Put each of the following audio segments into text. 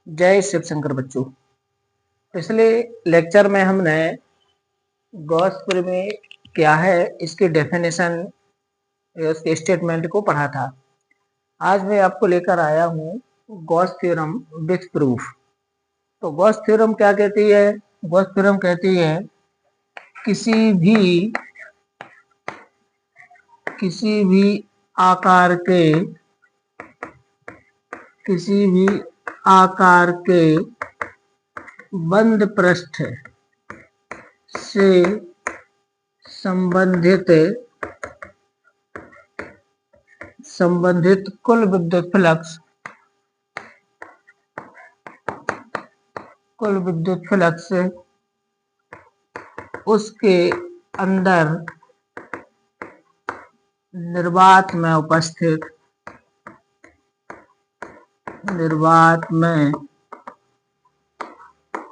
जय शिव शंकर बच्चों। पिछले लेक्चर में हमने गॉस प्रमेय क्या है इसके डेफिनेशन उसके स्टेटमेंट को पढ़ा था। आज मैं आपको लेकर आया हूँ गॉस थ्योरम विथ प्रूफ। तो गॉस थ्योरम क्या कहती है? गॉस थ्योरम कहती है किसी भी आकार के बंद पृष्ठ से संबंधित कुल विद्युत फ्लक्स उसके अंदर निर्वात में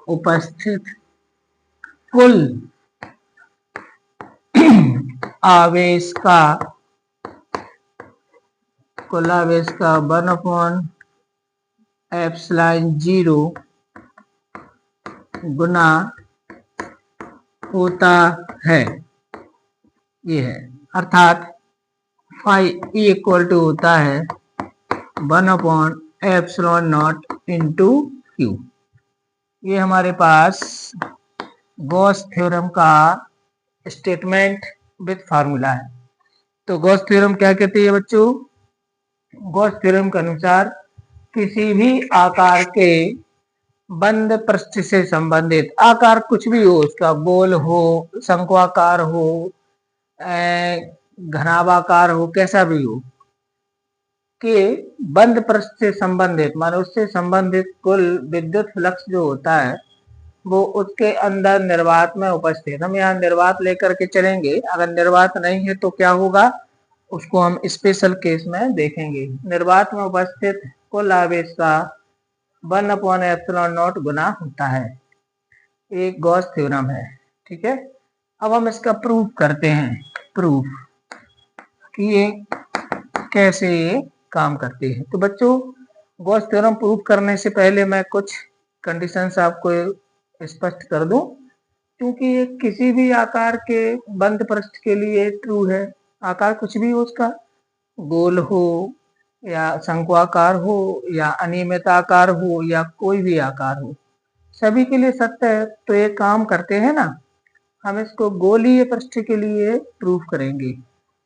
उपस्थित कुल आवेश का 1/ε0 गुना होता है। ये है, अर्थात फाई इक्वल टू होता है 1/ε0 इंटू क्यू। ये हमारे पास गॉस थ्योरम का स्टेटमेंट विद फार्मूला है। तो गॉस थ्योरम क्या कहती है बच्चों? गॉस थ्योरम के अनुसार किसी भी आकार के बंद पृष्ठ से संबंधित आकार कुछ भी हो, उसका गोल हो, शंक्वाकार हो, घनाभाकार हो, कैसा भी हो, के बंद पृष्ठ से संबंधित मानो उससे संबंधित कुल विद्युत फ्लक्स जो होता है वो उसके अंदर निर्वात में उपस्थित। हम यहाँ निर्वात लेकर के चलेंगे। अगर निर्वात नहीं है तो क्या होगा उसको हम स्पेशल केस में देखेंगे। निर्वात में उपस्थित कुल आवेश का 1/ε0 गुना होता है। एक गॉस थ्योरम है, ठीक है। अब हम इसका प्रूफ करते हैं, प्रूफ कि ये कैसे काम करती है। तो बच्चों गॉस थ्योरम प्रूफ करने से पहले मैं कुछ कंडीशंस आपको स्पष्ट कर दूं, क्योंकि ये किसी भी आकार के बंद पृष्ठ के लिए ट्रू है। आकार कुछ भी हो, उसका गोल हो या शंक्वाकार हो या अनियमित आकार हो या कोई भी आकार हो, सभी के लिए सत्य है। तो ये काम करते हैं ना, हम इसको गोलीय पृष्ठ के लिए प्रूफ करेंगे।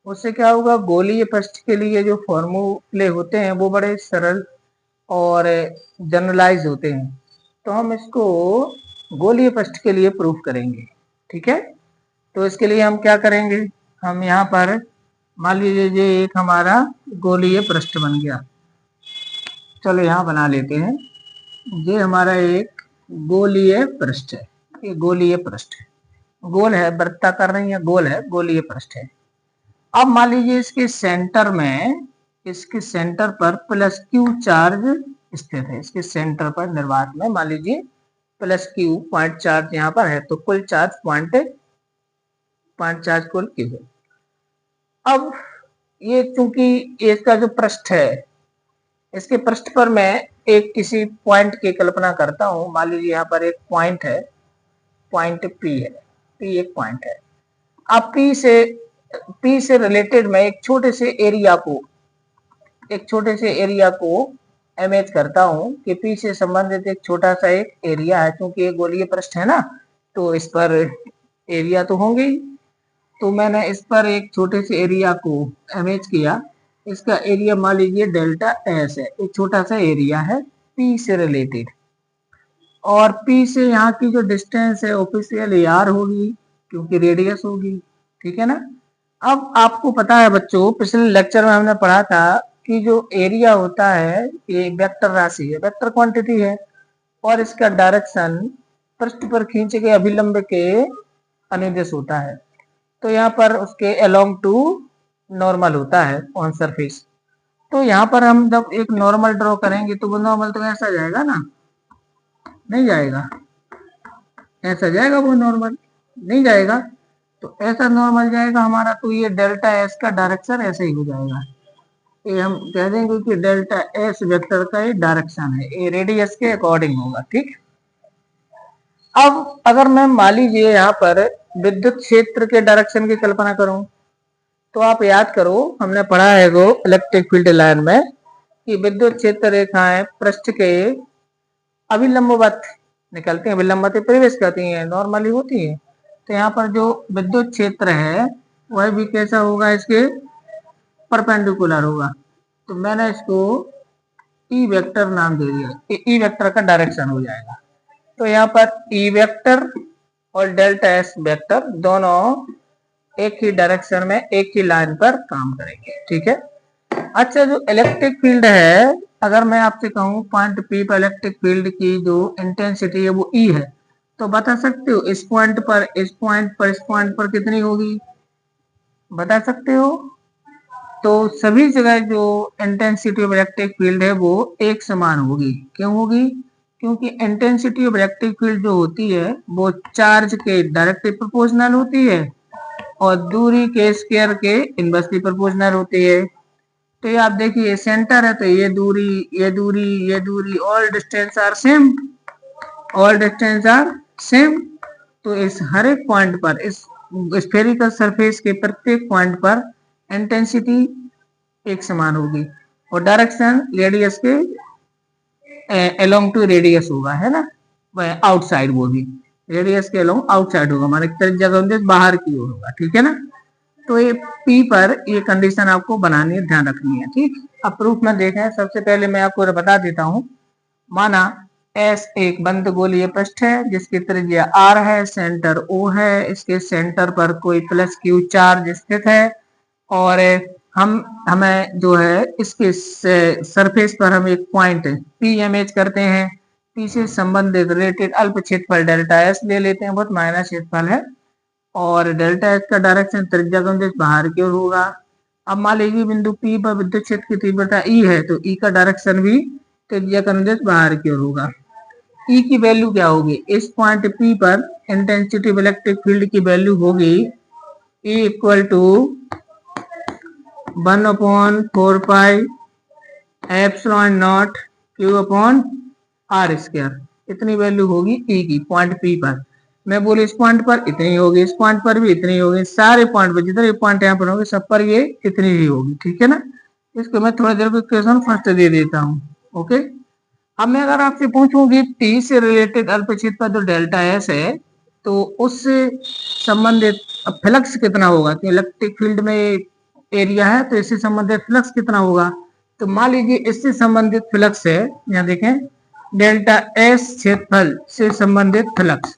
उससे क्या होगा, गोलीय पृष्ठ के लिए जो फॉर्मूले होते हैं वो बड़े सरल और जनरलाइज होते हैं। तो हम इसको गोलीय पृष्ठ के लिए प्रूफ करेंगे, ठीक है। तो इसके लिए हम क्या करेंगे, हम यहाँ पर मान लीजिए ये एक हमारा गोलीय पृष्ठ बन गया। चलो यहाँ बना लेते हैं, ये हमारा एक गोलीय पृष्ठ है। ये गोलीय पृष्ठ है, गोल है, वृत्ताकार नहीं है, गोल है, गोलीय पृष्ठ है। अब मान लीजिए इसके सेंटर पर प्लस क्यू चार्ज स्थित है। इसके सेंटर पर निर्वात में मान लीजिए प्लस क्यू पॉइंट चार्ज यहाँ पर है, तो कुल चार्ज पॉइंट चार्ज कुल क्यू है। अब ये चूंकि इसका जो पृष्ठ है, इसके पृष्ठ पर मैं एक किसी पॉइंट की कल्पना करता हूं। मान लीजिए यहाँ पर एक पॉइंट है, पॉइंट पी है, पी एक पॉइंट है। अब पी से रिलेटेड मैं एक छोटे से एरिया को इमेज करता हूं कि पी से संबंधित एक छोटा सा एक एरिया है। क्योंकि ये गोलीय पृष्ठ है ना, तो इस पर एरिया तो होंगे ही। तो मैंने इस पर एक छोटे से एरिया को इमेज किया। इसका एरिया मान लीजिए डेल्टा एस है, एक छोटा सा एरिया है पी से रिलेटेड। और पी से यहाँ की जो डिस्टेंस है ऑफिशियल आर होगी, क्योंकि रेडियस होगी, ठीक है ना। अब आपको पता है बच्चों, पिछले लेक्चर में हमने पढ़ा था कि जो एरिया होता है ये वेक्टर राशि है, वेक्टर क्वांटिटी है, और इसका डायरेक्शन पृष्ठ पर खींचे गए अभिलंब के अनुदिश होता है। तो यहाँ पर उसके अलोंग टू नॉर्मल होता है ऑन सरफेस। तो यहाँ पर हम जब एक नॉर्मल ड्रॉ करेंगे तो वो नॉर्मल तो ऐसा जाएगा ना, नहीं जाएगा, ऐसा जाएगा, वो नॉर्मल नहीं जाएगा। तो ऐसा नॉर्मल जाएगा हमारा, तो ये डेल्टा एस का डायरेक्शन ऐसे ही हो जाएगा। ये हम कह देंगे कि डेल्टा एस वेक्टर का ये डायरेक्शन है, ये रेडियस के अकॉर्डिंग होगा। ठीक, अब अगर मैं मान लीजिए यहाँ पर विद्युत क्षेत्र के डायरेक्शन की कल्पना करूं, तो आप याद करो हमने पढ़ा है वो इलेक्ट्रिक फील्ड लाइन में कि विद्युत क्षेत्र रेखाएं पृष्ठ के अभिलंबवत निकलती हैं, अभिलंबवत प्रवेश करती हैं, नॉर्मली होती हैं। तो यहाँ पर जो विद्युत क्षेत्र है वह भी कैसा होगा, इसके परपेंडिकुलर होगा। तो मैंने इसको ई वेक्टर नाम दे दिया, ई वेक्टर का डायरेक्शन हो जाएगा। तो यहाँ पर ई वेक्टर और डेल्टा एस वेक्टर दोनों एक ही डायरेक्शन में एक ही लाइन पर काम करेंगे। ठीक है। अच्छा, जो इलेक्ट्रिक फील्ड है, अगर मैं आपसे कहूँ पॉइंट पी पर इलेक्ट्रिक फील्ड की जो इंटेंसिटी है वो ई है, तो बता सकते हो इस पॉइंट पर, इस पॉइंट पर, इस पॉइंट पर कितनी होगी, बता सकते हो? तो सभी जगह जो इंटेंसिटी ऑफ इलेक्ट्रिक फील्ड है वो एक समान होगी। क्यों होगी? क्योंकि इंटेंसिटी ऑफ इलेक्ट्रिक फील्ड जो होती है वो चार्ज के डायरेक्टली प्रोपोर्शनल होती है और दूरी के स्क्वायर के इनवर्सली प्रोपोर्शनल होती है। तो ये आप देखिए सेंटर है, तो ये दूरी, ये दूरी, ये दूरी, all distance are same, all distance are same. तो इस हर एक पॉइंट पर, इस स्फेरिकल सरफेस के प्रत्येक पॉइंट पर इंटेंसिटी एक समान होगी और डायरेक्शन रेडियस के अलोंग टू रेडियस होगा, है ना, आउटसाइड, वो भी रेडियस के अलोंग आउटसाइड होगा, हमारे तरफ जगह बाहर की ओर होगा। ठीक है ना। तो ये पी पर ये कंडीशन आपको बनानी है, ध्यान रखनी है। ठीक, अब प्रूफ में देखें, सबसे पहले मैं आपको बता देता हूं। माना एस एक बंद गोलीय पृष्ठ है जिसकी त्रिज्या आर है, सेंटर ओ है, इसके सेंटर पर कोई प्लस क्यू चार्ज स्थित है और हमें जो है इसके सरफेस पर हम एक पॉइंट पी इमेज करते हैं। पी से संबंधित रिलेटेड अल्प क्षेत्रफल डेल्टा एस ले लेते हैं, बहुत माइनर क्षेत्रफल है और डेल्टा एस का डायरेक्शन त्रिज्या का बाहर की ओर होगा। अब मान लीजिए बिंदु पी पर विद्युत क्षेत्र की तीव्रता ई है, तो ई का डायरेक्शन भी त्रिज्या का बाहर की ओर होगा। ई की वैल्यू क्या होगी, इस पॉइंट पी पर इंटेंसिटी ऑफ इलेक्ट्रिक फील्ड की वैल्यू होगी E equal to 1/4 pi epsilon naught Q upon R square, इतनी वैल्यू होगी ई की पॉइंट पी पर। मैं बोली इस पॉइंट पर इतनी होगी, इस पॉइंट पर भी इतनी होगी, सारे पॉइंट पर जितने पॉइंट यहाँ पर होंगे सब पर ये इतनी ही होगी। ठीक है ना। इसको मैं थोड़ी देर को इक्वेशन फर्स्ट दे देता हूँ। ओके, अब मैं अगर आपसे पूछूंगी टी से रिलेटेड अल्प क्षेत्र जो डेल्टा एस है, तो उससे संबंधित फ्लक्स कितना होगा, कि इलेक्ट्रिक फील्ड में एरिया है तो इससे संबंधित फ्लक्स कितना होगा। तो मान लीजिए इससे संबंधित फ्लक्स है, यहाँ देखें डेल्टा एस क्षेत्रफल से संबंधित फ्लक्स,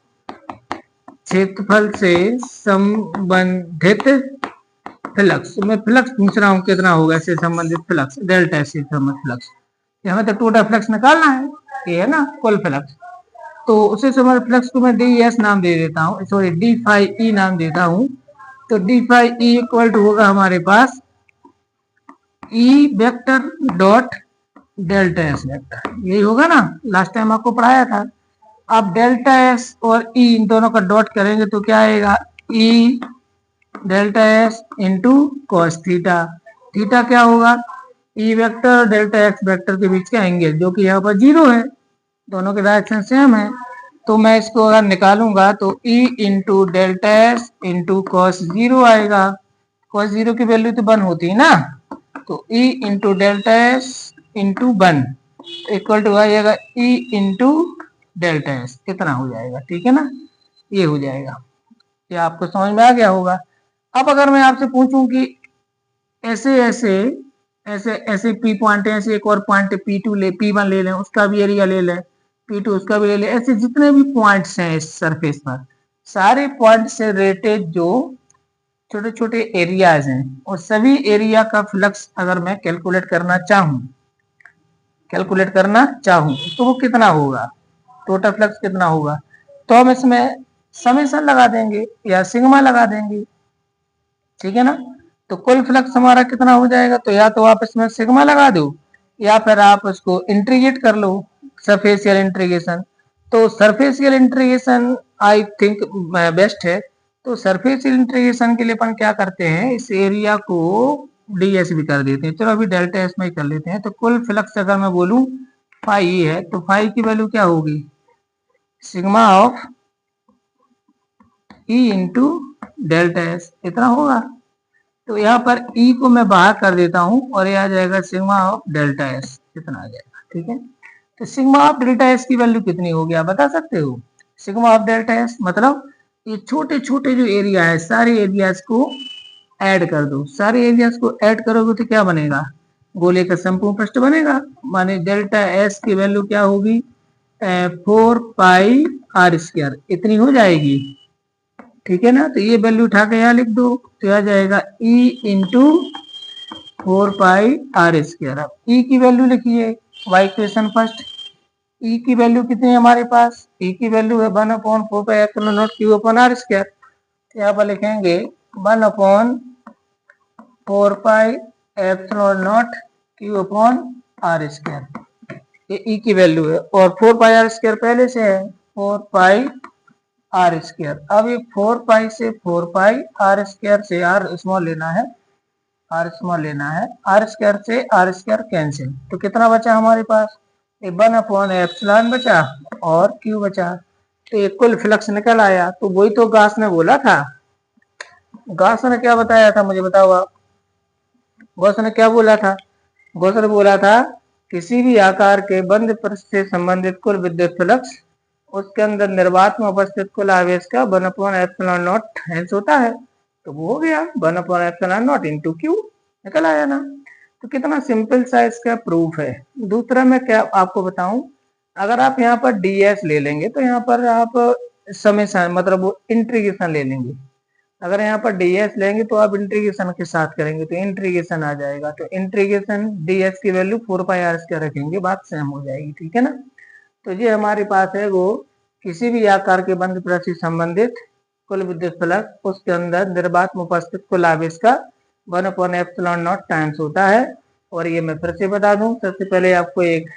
क्षेत्रफल से संबंधित फ्लक्स, मैं फ्लक्स पूछ रहा हूँ कितना होगा इससे संबंधित फ्लक्स, डेल्टा एस से संबंधित फ्लक्स। हमें तो टोटल फ्लक्स निकालना है, ये है ना कुल फ्लक्स। तो उसे संबंधित फ्लक्स को मैं डी एस नाम दे देता हूँ, सॉरी डी फाई ई नाम देता हूँ। तो D phi E equal to होगा हमारे पास E vector dot delta S vector, यही होगा ना, लास्ट टाइम आपको पढ़ाया था। अब डेल्टा एस और ई इन दोनों का डॉट करेंगे तो क्या आएगा, ई delta S into cos theta. Theta क्या होगा, ई वेक्टर और डेल्टा एक्स वेक्टर के बीच का एंगल, जो कि यहाँ पर 0 है, दोनों के डायरेक्शन सेम है। तो मैं इसको अगर निकालूंगा तो E into delta S into cos 0 आएगा। कॉस 0 की वैल्यू तो 1 होती है ना, तो E into delta S into 1 equal to आएगा ई इंटू डेल्टा एस, कितना हो जाएगा। ठीक है ना, ये हो जाएगा। ये आपको समझ में आ गया होगा। अब अगर मैं आपसे पूछूं कि ऐसे ऐसे ऐसे ऐसे पी पॉइंट है, ऐसे एक और पॉइंट P2 ले, P1 ले लें, उसका भी एरिया ले लें, P2 उसका भी ले लें, ऐसे जितने भी पॉइंट्स हैं इस सरफेस पर, सारे पॉइंट से रिलेटेड जो छोटे छोटे एरियाज हैं और सभी एरिया का फ्लक्स अगर मैं कैलकुलेट करना चाहूँ तो वो कितना होगा, टोटल फ्लक्स कितना होगा। तो हम इसमें समेशन लगा देंगे या सिग्मा लगा देंगे। ठीक है ना। तो कुल फ्लक्स हमारा कितना हो जाएगा, तो या तो आप इसमें सिग्मा लगा दो या फिर आप उसको इंटीग्रेट कर लो, सरफेसियल इंटीग्रेशन। तो सरफेसियल इंटीग्रेशन आई थिंक बेस्ट है। तो सरफेसियल इंटीग्रेशन के लिए अपन क्या करते हैं, इस एरिया को ds भी कर देते हैं। चलो अभी डेल्टा एस में ही कर लेते हैं। तो कुल फ्लक्स अगर मैं बोलूं फाई ई है तो फाई की वैल्यू क्या होगी, sigma of E into delta S, इतना होगा। तो यहाँ पर ई को मैं बाहर कर देता हूँ और ये आ जाएगा सिग्मा ऑफ डेल्टा एस, इतना आ जाएगा। ठीक है, तो सिग्मा ऑफ डेल्टा एस की वैल्यू कितनी होगी आप बता सकते हो। सिग्मा ऑफ डेल्टा एस मतलब ये छोटे छोटे जो एरिया है सारे एरियाज को ऐड कर दो। सारे एरियाज को ऐड करोगे तो क्या बनेगा, गोले का संपूर्ण पृष्ठ बनेगा। माने डेल्टा एस की वैल्यू क्या होगी, 4 पाई आर स्क्वायर, इतनी हो जाएगी। ठीक है ना, तो ये वैल्यू उठा के यहाँ लिख दो तो आ जाएगा E into 4 pi R square. अब E की वैल्यू लिखिए, वाई इक्वेशन फर्स्ट। E की वैल्यू कितनी है हमारे पास, E की वैल्यू है 1/4 pi Q upon R square. तो यहाँ पर लिखेंगे 1/4 pi Q upon R square, ये E की वैल्यू है। और 4 पाई आर स्क्वायर पहले से है 4 पाई आर स्क्वायर। अब ये 4 पाई से 4 पाई आर स्क्वायर से आर स्मॉल लेना है, आर स्मॉल लेना है, आर स्क्वायर से आर स्क्वायर कैंसिल, तो कितना बचा हमारे पास, 1/एप्सिलॉन बचा और क्यू बचा। तो ये कुल फ्लक्स निकल आया। तो वही तो गास ने बोला था, गास ने क्या बताया था मुझे बताओ आप, गॉस ने क्या बोला था, गॉस ने बोला था किसी भी आकार के बंद पृष्ठ से संबंधित कुल विद्युत फ्लक्स उसके अंदर निर्वात में उपस्थित कुल आवेश का 1/एप्सिलॉन नॉट हेंस होता है। तो वो हो गया 1/एप्सिलॉन नॉट इंटू क्यू, निकल आया ना। तो कितना सिंपल सा इसका प्रूफ है। दूसरा मैं क्या आपको बताऊं, अगर आप यहाँ पर ds ले लेंगे तो यहाँ पर आप समेशन मतलब वो इंटीग्रेशन ले लेंगे। अगर यहाँ पर ds लेंगे तो आप इंटीग्रेशन के साथ करेंगे तो इंटीग्रेशन आ जाएगा। तो इंटीग्रेशन ds की वैल्यू 4 पाई आर स्क्वायर रखेंगे, बात सेम हो जाएगी। ठीक है ना, तो ये हमारे पास है वो किसी भी आकार के बंद पृष्ठ से संबंधित कुल विद्युत फ्लक्स उसके अंदर निर्वात में उपस्थित कुल आवेश का 1/एप्सिलॉन नॉट टाइम्स होता है। और ये मैं फिर से बता दूं, सबसे पहले आपको एक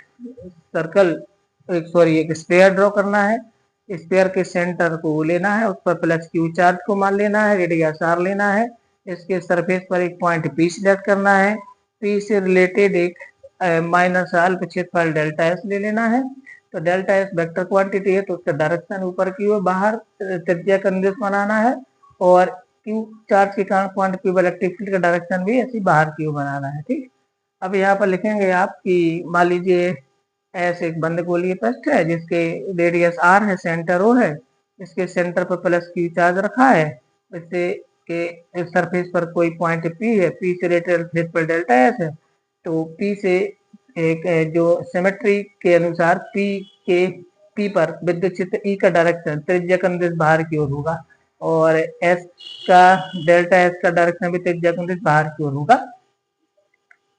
सर्कल एक स्फीयर ड्रॉ करना है। स्फीयर के सेंटर को लेना है, उस पर प्लस क्यू चार्ज को मान लेना है, रेडियस आर लेना है। इसके सरफेस पर एक पॉइंट पी सिलेक्ट करना है, पी से रिलेटेड एक माइनस अल्प क्षेत्रफल डेल्टा एस ले लेना है। तो डेल्टा एस वेक्टर क्वांटिटी है तो उसका डायरेक्शन ऊपर की ओर बाहर त्रिज्या का निर्देश बनाना है। और क्यू चार्ज के कारण पॉइंट पी इलेक्ट्रिक फील्ड का डायरेक्शन भी ऐसी बाहर की ओर बनाना है। ठीक, अब यहाँ पर लिखेंगे आप कि मान लीजिए ऐसे एक बंद गोलीय पृष्ठ है जिसके रेडियस आर है, सेंटर ओ है, इसके सेंटर पर प्लस क्यू चार्ज रखा है, इससे के सरफेस पर कोई पॉइंट पी है, पी से रिलेटेड क्षेत्रफल डेल्टा एस है। तो पी से एक जो सिमेट्री के अनुसार पी पर विद्युत क्षेत्र ई का डायरेक्शन त्रिज्या का निर्देश बाहर की ओर होगा और एस का डेल्टा एस का डायरेक्शन भी त्रिज्या का निर्देश बाहर की ओर होगा।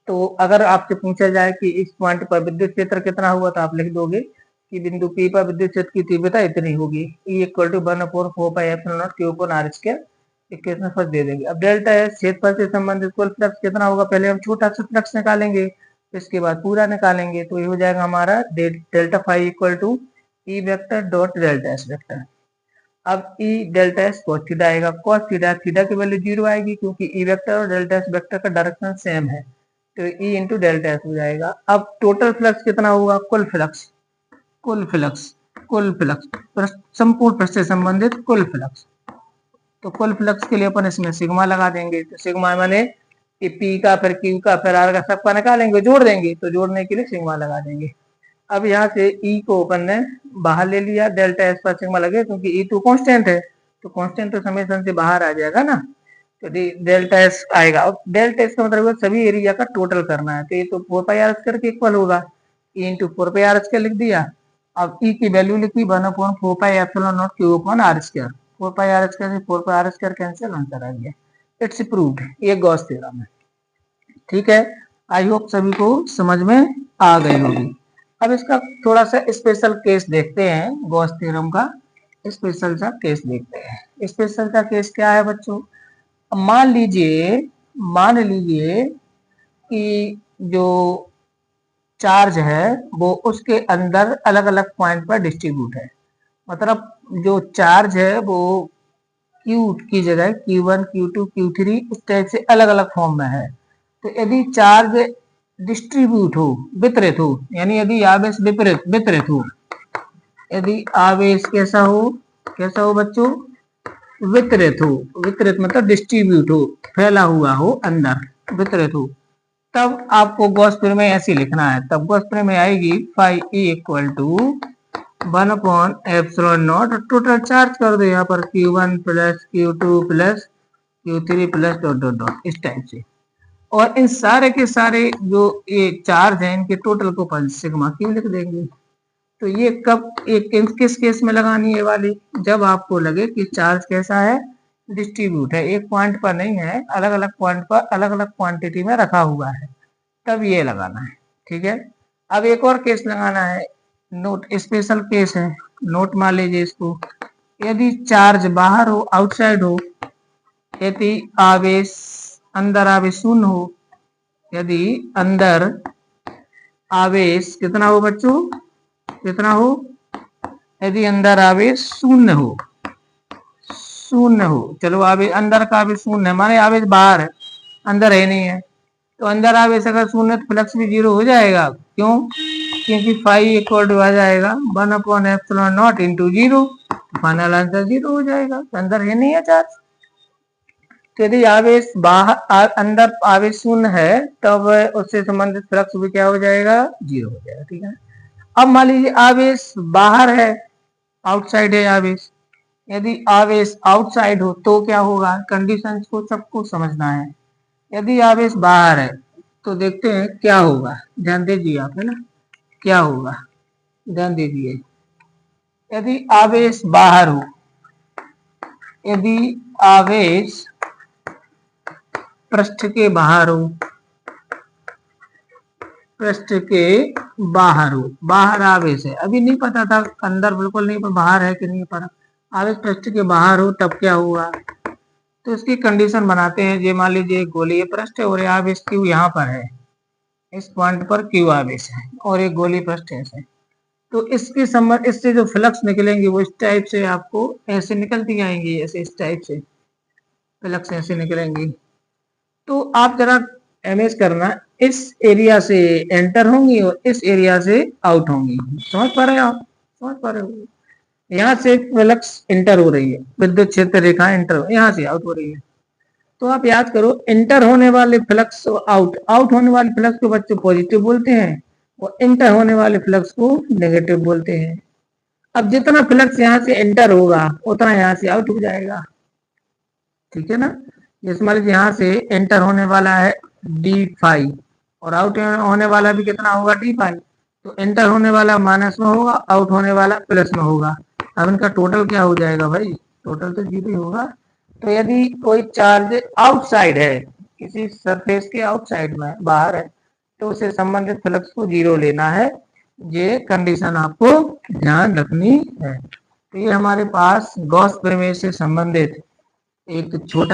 तो अगर आपसे पूछा जाए कि इस पॉइंट पर विद्युत क्षेत्र कितना हुआ तो आप लिख दोगे कि बिंदु P पर विद्युत क्षेत्र की तीव्रता इतनी होगी, E equal to 1/4 pi epsilon naught Q upon R square, equation first दे देंगे। अब डेल्टा एस क्षेत्रफल से संबंधित कुल फ्लक्स कितना होगा, पहले हम छोटा सा फ्लक्स निकालेंगे इसके बाद पूरा निकालेंगे। तो ये हो जाएगा हमारा delta phi equal to E vector dot delta S vector. अब E delta S cos theta आएगा, कॉस थीटा थीटा की वैल्यू 0 आएगी क्योंकि ई वेक्टर और डेल्टा एस वेक्टर का डायरेक्शन सेम है। तो E इंटू डेल्टा एस हो जाएगा। अब टोटल फ्लक्स कितना होगा, कुल फ्लक्स, कुल फ्लक्स, कुल फ्लक्स संपूर्ण पृष्ठ से संबंधित कुल फ्लक्स। तो कुल फ्लक्स के लिए अपन इसमें सिग्मा लगा देंगे। तो सिग्मा माने पी का फिर क्यू का फिर आर का सबका निकालेंगे, जोड़ देंगे, तो जोड़ने के लिए सिग्मा लगा देंगे। अब यहाँ से ई को अपन ने बाहर ले लिया, डेल्टा एस पर सिग्मा लगे क्योंकि ई तो कांस्टेंट है, तो कांस्टेंट तो समेशन से बाहर आ जाएगा ना, तो डेल्टा एस आएगा। अब डेल्टा एस का मतलब सभी एरिया का टोटल करना है, तो ये तो 4 पाई आर स्क्वायर के इक्वल होगा, E into 4 pi R square लिख दिया। अब ई की वैल्यू लिखी 1/4 pi epsilon naught Q upon R square, 4 pi R square से 4 pi R square cancel, answer आ गया। इट्स प्रूव्ड, ये गॉस थ्योरम है। ठीक है, आई होप सभी को समझ में आ गई होगी। अब इसका थोड़ा सा स्पेशल केस देखते हैं, गॉस थ्योरम का स्पेशल सा केस देखते हैं। स्पेशल का केस क्या है बच्चों, मान लीजिए कि जो चार्ज है वो उसके अंदर अलग अलग पॉइंट पर डिस्ट्रीब्यूट है। मतलब जो चार्ज है वो Q की जगह Q1 Q2 Q3 इस टाइप से अलग अलग फॉर्म में है। तो यदि चार्ज डिस्ट्रीब्यूट हो, वितरित हो, यानी यदि आवेश वितरित हो, यदि आवेश कैसा हो बच्चों, वितरित हो, वितरित मतलब डिस्ट्रीब्यूट हो, फैला हुआ हो, अंदर वितरित हो, तब आपको गॉस प्रमेय ऐसे लिखना है। तब गॉस प्रमेय आएगी phi E equal to 1/ε0, total charge कर दो यहाँ पर Q1 plus Q2 plus Q3 plus dot dot dot, इस टाइप से। और इन सारे के सारे जो ये चार्ज है इनके टोटल को सिग्मा क्यू लिख देंगे। तो ये कब किस केस में लगानी है वाली, जब आपको लगे कि चार्ज कैसा है, डिस्ट्रीब्यूट है, एक पॉइंट पर नहीं है, अलग अलग पॉइंट पर अलग अलग क्वांटिटी में रखा हुआ है, तब ये लगाना है। ठीक है, अब एक और केस लगाना है, नोट स्पेशल केस है, नोट मान लीजिए इसको। यदि चार्ज बाहर हो, आउटसाइड हो, यदि आवेश अंदर आवेश शून्य हो, यदि अंदर आवेश कितना हो बच्चों, कितना हो, यदि अंदर आवेश शून्य हो, चलो आवेश अंदर का आवेश शून्य है, माने आवेश बाहर है, अंदर है नहीं है, तो अंदर आवेश अगर शून्य तो फ्लक्स भी जीरो हो जाएगा। क्यों, क्योंकि फाई इक्वल टू आ जाएगा 1/ε0 into zero, final answer zero हो जाएगा, तो अंदर है नहीं है चार्ज। तो यदि आवेश बाहर अंदर आवेश शून्य है तब उससे संबंधित फ्लक्स भी क्या हो जाएगा, जीरो हो जाएगा। ठीक है, अब मान लीजिए आवेश बाहर है, आउटसाइड है आवेश, यदि आवेश आउटसाइड हो तो क्या होगा, कंडीशन को सबको समझना है। यदि आवेश बाहर है तो देखते हैं क्या होगा, ध्यान दीजिए आप, है ना, क्या होगा ध्यान दीजिए। यदि आवेश बाहर हो, यदि आवेश पृष्ठ के बाहर हो, पृष्ठ के बाहर हो, बाहर आवेश है, अभी नहीं पता था अंदर बिल्कुल नहीं, पर बाहर है कि नहीं पता, आवेश पृष्ठ के बाहर हो तब क्या होगा। तो इसकी कंडीशन बनाते हैं। ये मान लीजिए गोलीय पृष्ठ है और आवेश क्यू यहाँ पर है, इस पॉइंट पर क्यू आवेश है और एक गोलीय पृष्ठ ऐसे, तो इसके संबंध इससे जो फ्लक्स निकलेंगे वो इस टाइप से आपको ऐसे निकलती आएंगी, ऐसे इस टाइप से फ्लक्स ऐसे निकलेंगी। तो आप जरा इमेज करना, इस एरिया से एंटर होंगी और इस एरिया से आउट होंगी, समझ पा रहे हो आप, समझ पा रहे हो, यहाँ से फ्लक्स इंटर हो रही है, विद्युत क्षेत्र रेखा इंटर, यहाँ से आउट हो रही है। तो आप याद करो, इंटर होने वाले फ्लक्स आउट होने वाले फ्लक्स को बच्चे पॉजिटिव बोलते हैं और इंटर होने वाले फ्लक्स को नेगेटिव बोलते हैं। अब जितना फ्लक्स यहाँ से एंटर होगा उतना यहाँ से आउट हो जाएगा। ठीक है ना, जैसे मान लीजिए यहाँ से एंटर होने वाला है डी फाई और आउट होने वाला भी कितना होगा, डी फाई। तो एंटर होने वाला माइनस में होगा, आउट होने वाला प्लस में होगा। अब इनका टोटल क्या हो जाएगा भाई, टोटल तो जीरो ही होगा। तो यदि कोई चार्ज आउटसाइड है, किसी सरफेस के आउटसाइड में बाहर है, तो उसे संबंधित फ्लक्स को जीरो लेना है। ये कंडीशन आपको ध्यान रखनी है। तो ये हमारे पास गॉस प्रमेय से संबंधित एक छोटा